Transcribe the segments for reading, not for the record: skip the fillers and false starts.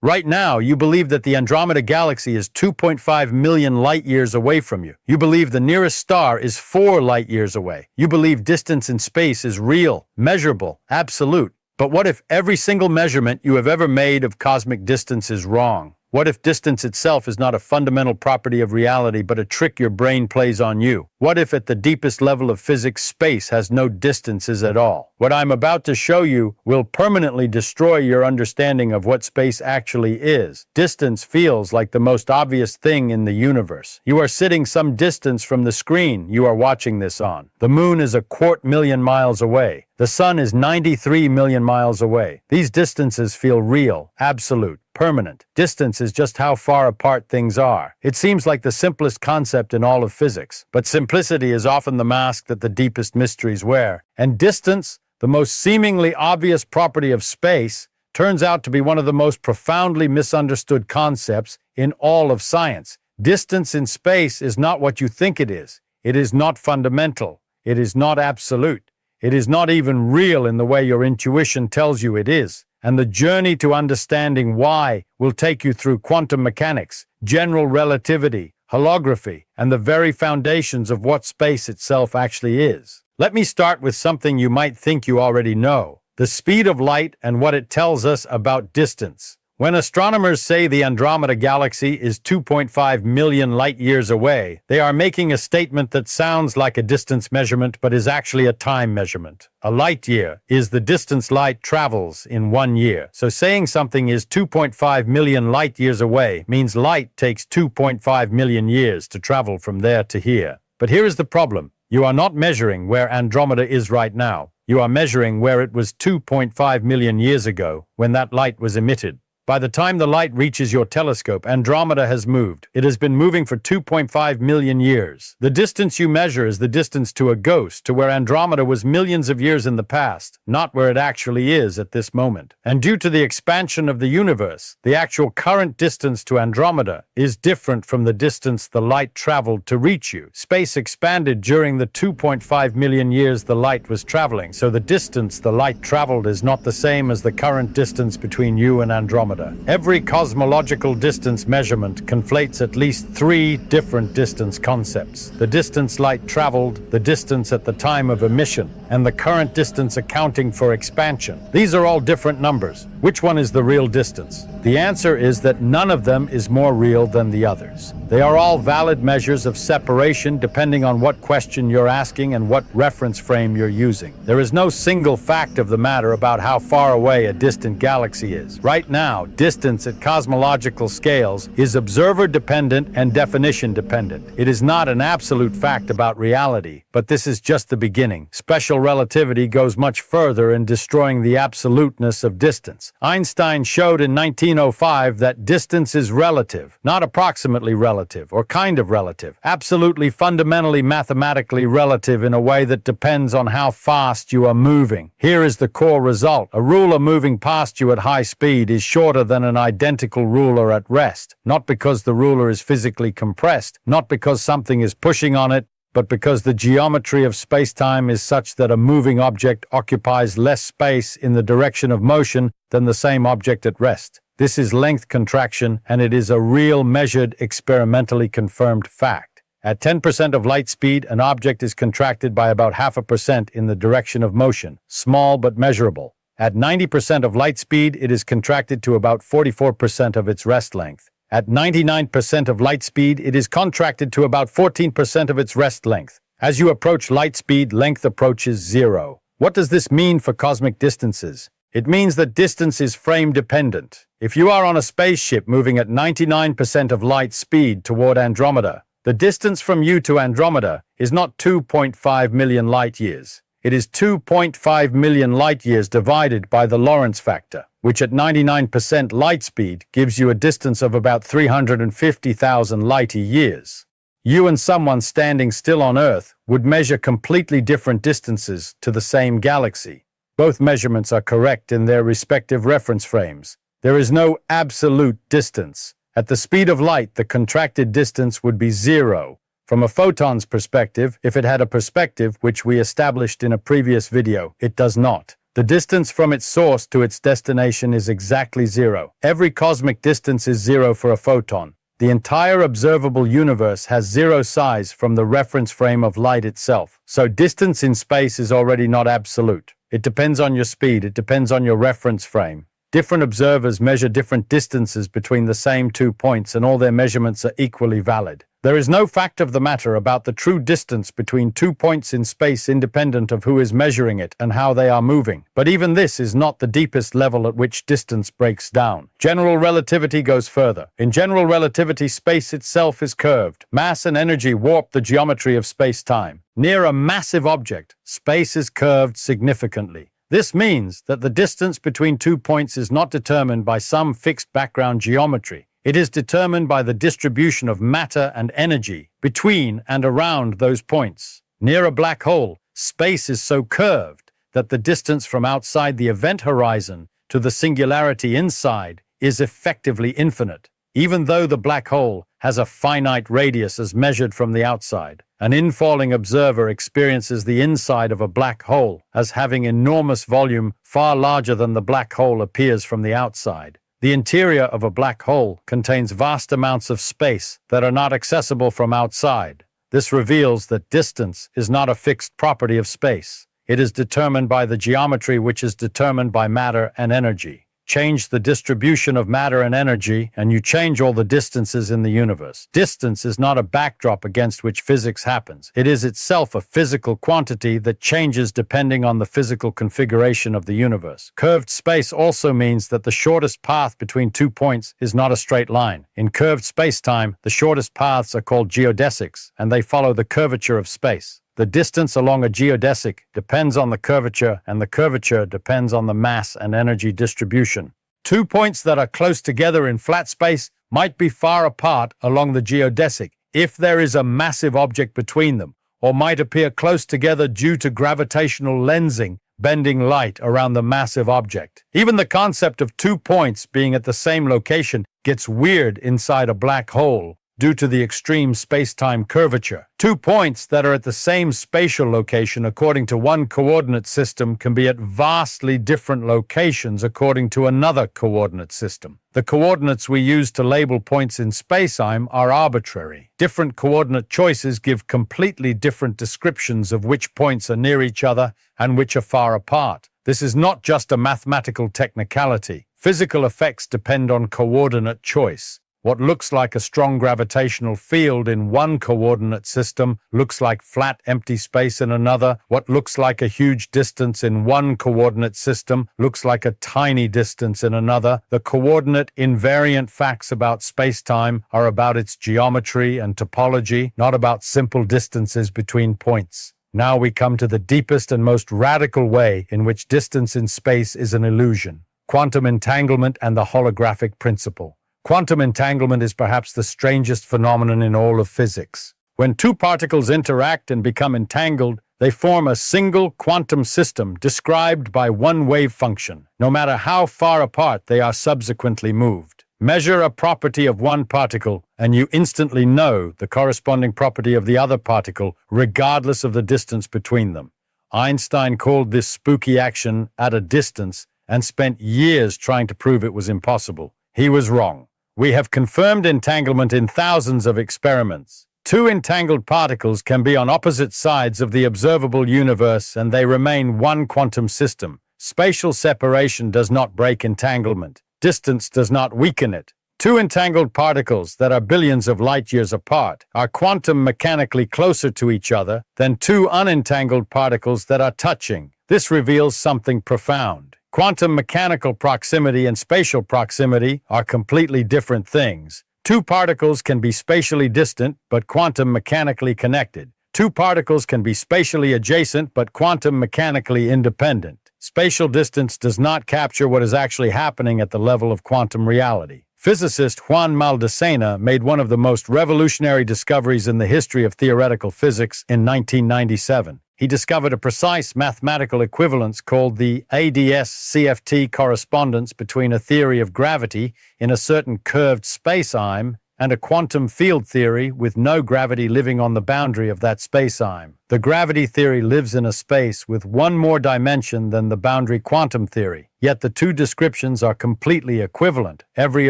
Right now, you believe that the Andromeda Galaxy is 2.5 million light-years away from you. You believe the nearest star is 4 light-years away. You believe distance in space is real, measurable, absolute. But what if every single measurement you have ever made of cosmic distance is wrong? What if distance itself is not a fundamental property of reality, but a trick your brain plays on you? What if at the deepest level of physics, space has no distances at all? What I'm about to show you will permanently destroy your understanding of what space actually is. Distance feels like the most obvious thing in the universe. You are sitting some distance from the screen you are watching this on. The moon is 250,000 miles away. The sun is 93 million miles away. These distances feel real, absolute, permanent. Distance is just how far apart things are. It seems like the simplest concept in all of physics, but simplicity is often the mask that the deepest mysteries wear. And distance, the most seemingly obvious property of space, turns out to be one of the most profoundly misunderstood concepts in all of science. Distance in space is not what you think it is. It is not fundamental. It is not absolute. It is not even real in the way your intuition tells you it is. And the journey to understanding why will take you through quantum mechanics, general relativity, holography, and the very foundations of what space itself actually is. Let me start with something you might think you already know: the speed of light and what it tells us about distance. When astronomers say the Andromeda Galaxy is 2.5 million light-years away, they are making a statement that sounds like a distance measurement but is actually a time measurement. A light-year is the distance light travels in 1 year. So saying something is 2.5 million light-years away means light takes 2.5 million years to travel from there to here. But here is the problem. You are not measuring where Andromeda is right now. You are measuring where it was 2.5 million years ago when that light was emitted. By the time the light reaches your telescope, Andromeda has moved. It has been moving for 2.5 million years. The distance you measure is the distance to a ghost, to where Andromeda was millions of years in the past, not where it actually is at this moment. And due to the expansion of the universe, the actual current distance to Andromeda is different from the distance the light traveled to reach you. Space expanded during the 2.5 million years the light was traveling, so the distance the light traveled is not the same as the current distance between you and Andromeda. Every cosmological distance measurement conflates at least 3 different distance concepts: the distance light traveled, the distance at the time of emission, and the current distance accounting for expansion. These are all different numbers. Which one is the real distance? The answer is that none of them is more real than the others. They are all valid measures of separation depending on what question you're asking and what reference frame you're using. There is no single fact of the matter about how far away a distant galaxy is. Right now, distance at cosmological scales is observer-dependent and definition-dependent. It is not an absolute fact about reality, but this is just the beginning. Special relativity goes much further in destroying the absoluteness of distance. Einstein showed in 1905 that distance is relative, not approximately relative or kind of relative, absolutely fundamentally mathematically relative in a way that depends on how fast you are moving. Here is the core result. A ruler moving past you at high speed is shorter than an identical ruler at rest, not because the ruler is physically compressed, not because something is pushing on it, but because the geometry of space-time is such that a moving object occupies less space in the direction of motion than the same object at rest. This is length contraction, and it is a real, measured, experimentally confirmed fact. At 10% of light speed, an object is contracted by about 0.5% in the direction of motion, small but measurable. At 90% of light speed, it is contracted to about 44% of its rest length. At 99% of light speed, it is contracted to about 14% of its rest length. As you approach light speed, length approaches 0. What does this mean for cosmic distances? It means that distance is frame-dependent. If you are on a spaceship moving at 99% of light speed toward Andromeda, the distance from you to Andromeda is not 2.5 million light-years. It is 2.5 million light-years divided by the Lorentz factor, which at 99% light speed gives you a distance of about 350,000 light-years. You and someone standing still on Earth would measure completely different distances to the same galaxy. Both measurements are correct in their respective reference frames. There is no absolute distance. At the speed of light, the contracted distance would be 0. From a photon's perspective, if it had a perspective, which we established in a previous video, it does not. The distance from its source to its destination is exactly zero. Every cosmic distance is zero for a photon. The entire observable universe has zero size from the reference frame of light itself. So distance in space is already not absolute. It depends on your speed, it depends on your reference frame. Different observers measure different distances between the same 2 points, and all their measurements are equally valid. There is no fact of the matter about the true distance between 2 points in space independent of who is measuring it and how they are moving. But even this is not the deepest level at which distance breaks down. General relativity goes further. In general relativity, space itself is curved. Mass and energy warp the geometry of space-time. Near a massive object, space is curved significantly. This means that the distance between 2 points is not determined by some fixed background geometry. It is determined by the distribution of matter and energy between and around those points. Near a black hole, space is so curved that the distance from outside the event horizon to the singularity inside is effectively infinite. Even though the black hole has a finite radius as measured from the outside, an infalling observer experiences the inside of a black hole as having enormous volume far larger than the black hole appears from the outside. The interior of a black hole contains vast amounts of space that are not accessible from outside. This reveals that distance is not a fixed property of space. It is determined by the geometry, which is determined by matter and energy. Change the distribution of matter and energy, and you change all the distances in the universe. Distance is not a backdrop against which physics happens. It is itself a physical quantity that changes depending on the physical configuration of the universe. Curved space also means that the shortest path between 2 points is not a straight line. In curved space-time, the shortest paths are called geodesics, and they follow the curvature of space. The distance along a geodesic depends on the curvature, and the curvature depends on the mass and energy distribution. 2 points that are close together in flat space might be far apart along the geodesic if there is a massive object between them, or might appear close together due to gravitational lensing, bending light around the massive object. Even the concept of 2 points being at the same location gets weird inside a black hole due to the extreme space-time curvature. 2 points that are at the same spatial location according to one coordinate system can be at vastly different locations according to another coordinate system. The coordinates we use to label points in space-time are arbitrary. Different coordinate choices give completely different descriptions of which points are near each other and which are far apart. This is not just a mathematical technicality. Physical effects depend on coordinate choice. What looks like a strong gravitational field in one coordinate system looks like flat, empty space in another. What looks like a huge distance in one coordinate system looks like a tiny distance in another. The coordinate invariant facts about space-time are about its geometry and topology, not about simple distances between points. Now we come to the deepest and most radical way in which distance in space is an illusion: quantum entanglement and the holographic principle. Quantum entanglement is perhaps the strangest phenomenon in all of physics. When two particles interact and become entangled, they form a single quantum system described by one wave function, no matter how far apart they are subsequently moved. Measure a property of one particle, and you instantly know the corresponding property of the other particle, regardless of the distance between them. Einstein called this spooky action at a distance and spent years trying to prove it was impossible. He was wrong. We have confirmed entanglement in thousands of experiments. Two entangled particles can be on opposite sides of the observable universe and they remain one quantum system. Spatial separation does not break entanglement. Distance does not weaken it. Two entangled particles that are billions of light years apart are quantum mechanically closer to each other than two unentangled particles that are touching. This reveals something profound. Quantum mechanical proximity and spatial proximity are completely different things. Two particles can be spatially distant but quantum mechanically connected. Two particles can be spatially adjacent but quantum mechanically independent. Spatial distance does not capture what is actually happening at the level of quantum reality. Physicist Juan Maldacena made one of the most revolutionary discoveries in the history of theoretical physics in 1997. He discovered a precise mathematical equivalence called the ADS-CFT correspondence between a theory of gravity in a certain curved space-time and a quantum field theory with no gravity living on the boundary of that spacetime. The gravity theory lives in a space with one more dimension than the boundary quantum theory, yet the two descriptions are completely equivalent. Every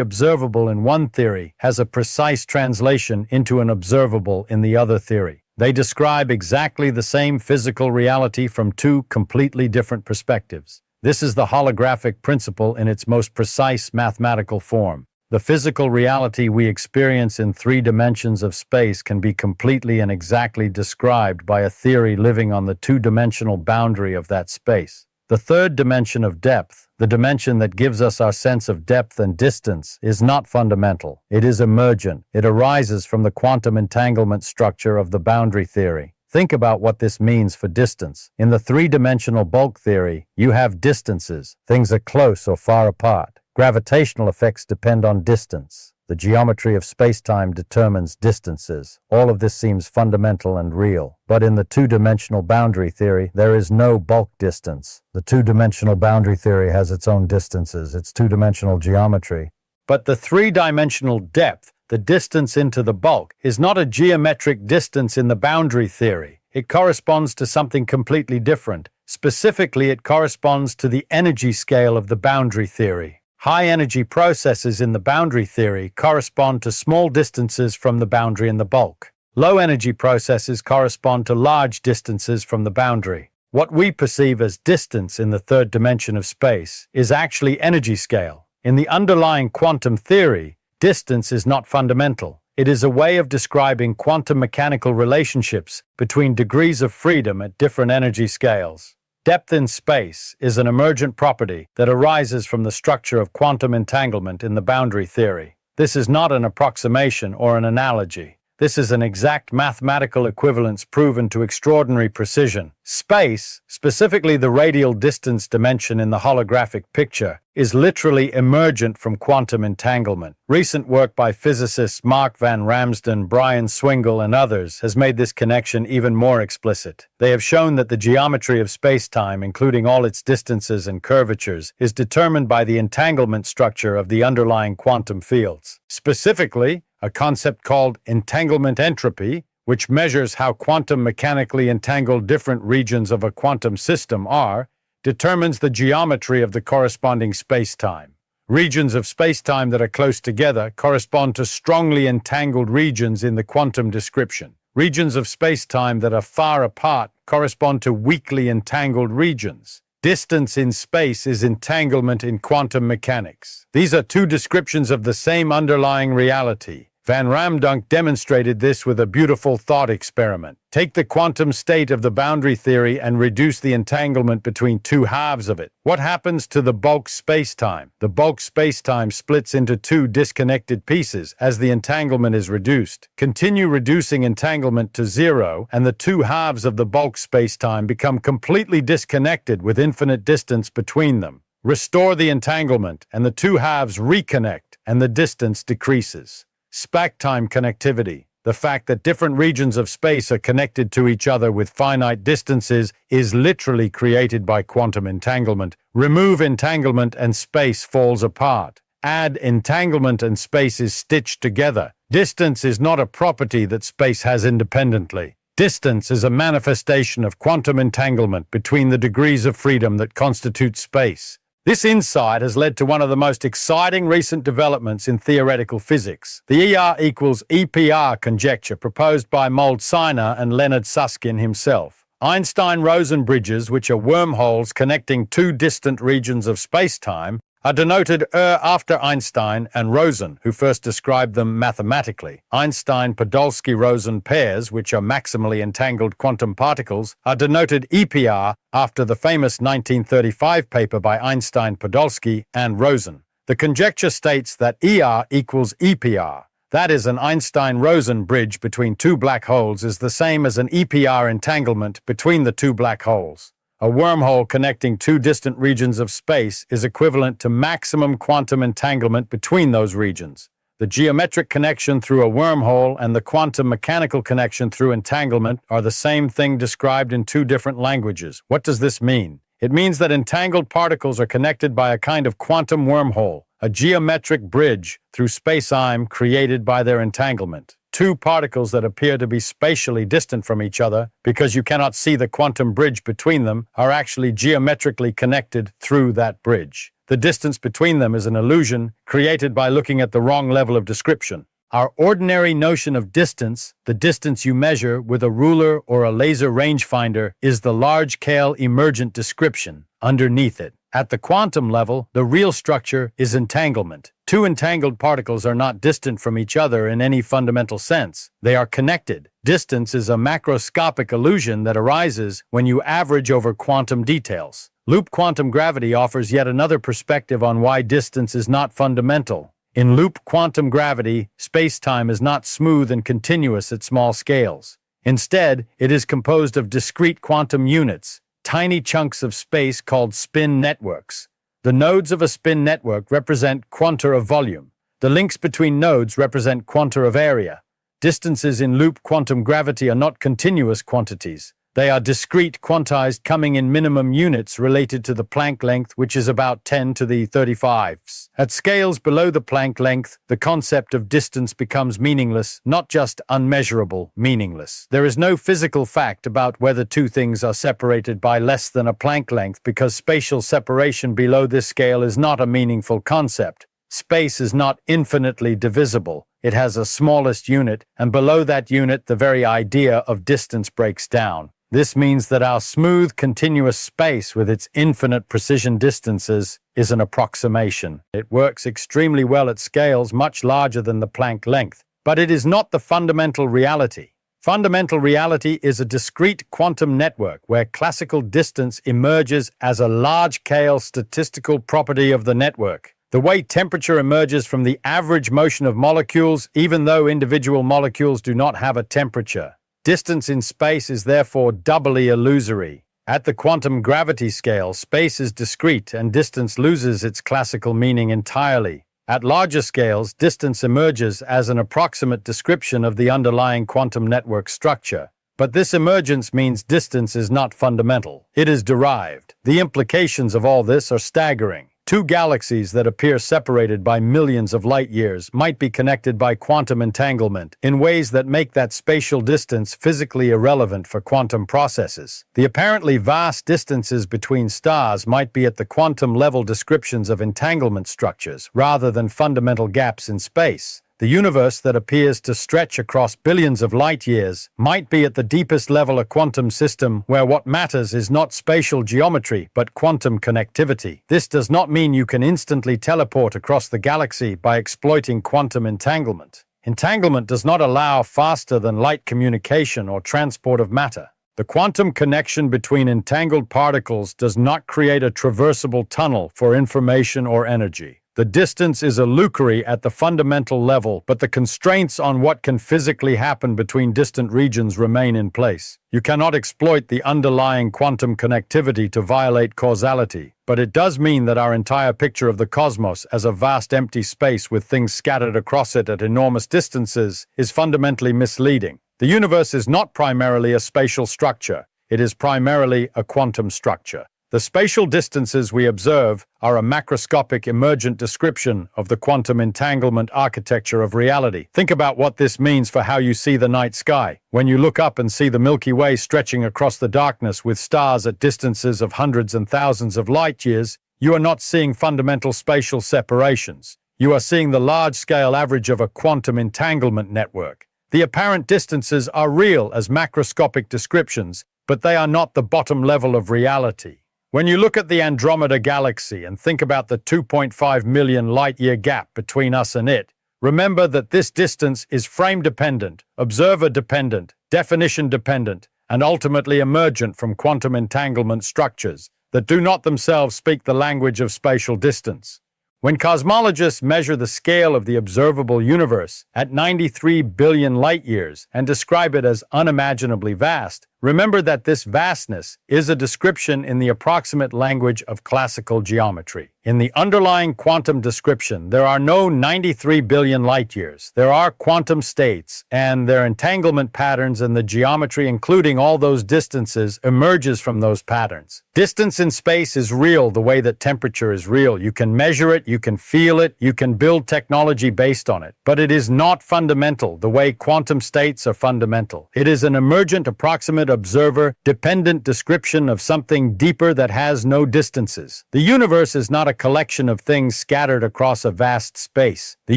observable in one theory has a precise translation into an observable in the other theory. They describe exactly the same physical reality from two completely different perspectives. This is the holographic principle in its most precise mathematical form. The physical reality we experience in 3 dimensions of space can be completely and exactly described by a theory living on the 2-dimensional boundary of that space. The 3rd dimension of depth, the dimension that gives us our sense of depth and distance, is not fundamental. It is emergent. It arises from the quantum entanglement structure of the boundary theory. Think about what this means for distance. In the 3-dimensional bulk theory, you have distances. Things are close or far apart. Gravitational effects depend on distance. The geometry of spacetime determines distances. All of this seems fundamental and real. But in the 2-dimensional boundary theory, there is no bulk distance. The 2-dimensional boundary theory has its own distances, its 2-dimensional geometry. But the 3-dimensional depth, the distance into the bulk, is not a geometric distance in the boundary theory. It corresponds to something completely different. Specifically, it corresponds to the energy scale of the boundary theory. High-energy processes in the boundary theory correspond to small distances from the boundary and the bulk. Low-energy processes correspond to large distances from the boundary. What we perceive as distance in the 3rd dimension of space is actually energy scale. In the underlying quantum theory, distance is not fundamental. It is a way of describing quantum mechanical relationships between degrees of freedom at different energy scales. Depth in space is an emergent property that arises from the structure of quantum entanglement in the boundary theory. This is not an approximation or an analogy. This is an exact mathematical equivalence proven to extraordinary precision. Space, specifically the radial distance dimension in the holographic picture, is literally emergent from quantum entanglement. Recent work by physicists Mark van Ramsden, Brian Swingle, and others has made this connection even more explicit. They have shown that the geometry of spacetime, including all its distances and curvatures, is determined by the entanglement structure of the underlying quantum fields. Specifically, a concept called entanglement entropy, which measures how quantum mechanically entangled different regions of a quantum system are, determines the geometry of the corresponding spacetime. Regions of spacetime that are close together correspond to strongly entangled regions in the quantum description. Regions of spacetime that are far apart correspond to weakly entangled regions. Distance in space is entanglement in quantum mechanics. These are 2 descriptions of the same underlying reality. Van Ramsden demonstrated this with a beautiful thought experiment. Take the quantum state of the boundary theory and reduce the entanglement between 2 halves of it. What happens to the bulk spacetime? The bulk spacetime splits into 2 disconnected pieces as the entanglement is reduced. Continue reducing entanglement to 0, and the 2 halves of the bulk spacetime become completely disconnected with infinite distance between them. Restore the entanglement, and the 2 halves reconnect, and the distance decreases. Spacetime connectivity, the fact that different regions of space are connected to each other with finite distances, is literally created by quantum entanglement. Remove entanglement and space falls apart. Add entanglement and space is stitched together. Distance is not a property that space has independently. Distance is a manifestation of quantum entanglement between the degrees of freedom that constitute space. This insight has led to one of the most exciting recent developments in theoretical physics, the ER equals EPR conjecture proposed by Mold-Siner and Leonard Susskind himself. Einstein-Rosen bridges, which are wormholes connecting 2 distant regions of spacetime, are denoted after Einstein and Rosen, who first described them mathematically. Einstein-Podolsky-Rosen pairs, which are maximally entangled quantum particles, are denoted EPR after the famous 1935 paper by Einstein-Podolsky and Rosen. The conjecture states that ER equals EPR. That is, an Einstein-Rosen bridge between 2 black holes is the same as an EPR entanglement between the 2 black holes. A wormhole connecting 2 distant regions of space is equivalent to maximum quantum entanglement between those regions. The geometric connection through a wormhole and the quantum mechanical connection through entanglement are the same thing described in 2 different languages. What does this mean? It means that entangled particles are connected by a kind of quantum wormhole, a geometric bridge through space-time created by their entanglement. Two particles that appear to be spatially distant from each other because you cannot see the quantum bridge between them are actually geometrically connected through that bridge. The distance between them is an illusion created by looking at the wrong level of description. Our ordinary notion of distance, the distance you measure with a ruler or a laser rangefinder, is the large-scale emergent description underneath it. At the quantum level, the real structure is entanglement. Two entangled particles are not distant from each other in any fundamental sense. They are connected. Distance is a macroscopic illusion that arises when you average over quantum details. Loop quantum gravity offers yet another perspective on why distance is not fundamental. In loop quantum gravity, space-time is not smooth and continuous at small scales. Instead, it is composed of discrete quantum units, tiny chunks of space called spin networks. The nodes of a spin network represent quanta of volume. The links between nodes represent quanta of area. Distances in loop quantum gravity are not continuous quantities. They are discrete quantized coming in minimum units related to the Planck length, which is about 10 to the 35s. At scales below the Planck length, the concept of distance becomes meaningless, not just unmeasurable, meaningless. There is no physical fact about whether two things are separated by less than a Planck length because spatial separation below this scale is not a meaningful concept. Space is not infinitely divisible. It has a smallest unit, and below that unit, the very idea of distance breaks down. This means that our smooth, continuous space with its infinite precision distances is an approximation. It works extremely well at scales much larger than the Planck length, but it is not the fundamental reality. Fundamental reality is a discrete quantum network where classical distance emerges as a large-scale statistical property of the network. The way temperature emerges from the average motion of molecules, even though individual molecules do not have a temperature. Distance in space is therefore doubly illusory. At the quantum gravity scale, space is discrete and distance loses its classical meaning entirely. At larger scales, distance emerges as an approximate description of the underlying quantum network structure. But this emergence means distance is not fundamental. It is derived. The implications of all this are staggering. Two galaxies that appear separated by millions of light years might be connected by quantum entanglement in ways that make that spatial distance physically irrelevant for quantum processes. The apparently vast distances between stars might be at the quantum level descriptions of entanglement structures rather than fundamental gaps in space. The universe that appears to stretch across billions of light years might be at the deepest level a quantum system where what matters is not spatial geometry but quantum connectivity. This does not mean you can instantly teleport across the galaxy by exploiting quantum entanglement. Entanglement does not allow faster than light communication or transport of matter. The quantum connection between entangled particles does not create a traversable tunnel for information or energy. The distance is illusory at the fundamental level, but the constraints on what can physically happen between distant regions remain in place. You cannot exploit the underlying quantum connectivity to violate causality, but it does mean that our entire picture of the cosmos as a vast empty space with things scattered across it at enormous distances is fundamentally misleading. The universe is not primarily a spatial structure. It is primarily a quantum structure. The spatial distances we observe are a macroscopic emergent description of the quantum entanglement architecture of reality. Think about what this means for how you see the night sky. When you look up and see the Milky Way stretching across the darkness with stars at distances of hundreds and thousands of light years, you are not seeing fundamental spatial separations. You are seeing the large-scale average of a quantum entanglement network. The apparent distances are real as macroscopic descriptions, but they are not the bottom level of reality. When you look at the Andromeda Galaxy and think about the 2.5 million light-year gap between us and it, remember that this distance is frame-dependent, observer-dependent, definition-dependent, and ultimately emergent from quantum entanglement structures that do not themselves speak the language of spatial distance. When cosmologists measure the scale of the observable universe at 93 billion light-years and describe it as unimaginably vast, Remember that this vastness is a description in the approximate language of classical geometry. In the underlying quantum description, there are no 93 billion light-years. There are quantum states, and their entanglement patterns and the geometry, including all those distances, emerges from those patterns. Distance in space is real the way that temperature is real. You can measure it, you can feel it, you can build technology based on it. But it is not fundamental the way quantum states are fundamental. It is an emergent, approximate, observer, dependent description of something deeper that has no distances. The universe is not a collection of things scattered across a vast space. The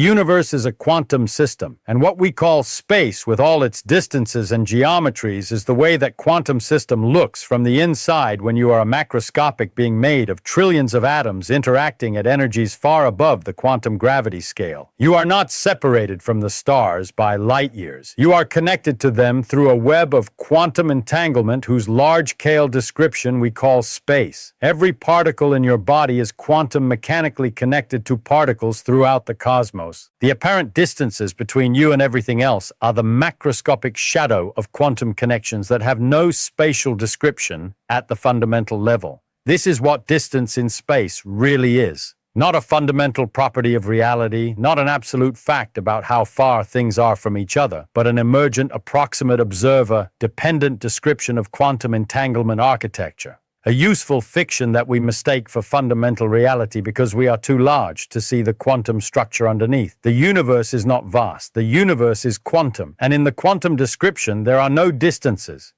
universe is a quantum system, and what we call space with all its distances and geometries is the way that quantum system looks from the inside when you are a macroscopic being made of trillions of atoms interacting at energies far above the quantum gravity scale. You are not separated from the stars by light years. You are connected to them through a web of quantum entanglement whose large-scale description we call space. Every particle in your body is quantum mechanically connected to particles throughout the cosmos. The apparent distances between you and everything else are the macroscopic shadow of quantum connections that have no spatial description at the fundamental level. This is what distance in space really is. Not a fundamental property of reality, not an absolute fact about how far things are from each other, but an emergent, approximate observer, dependent description of quantum entanglement architecture. A useful fiction that we mistake for fundamental reality because we are too large to see the quantum structure underneath. The universe is not vast. The universe is quantum, and in the quantum description there are no distances.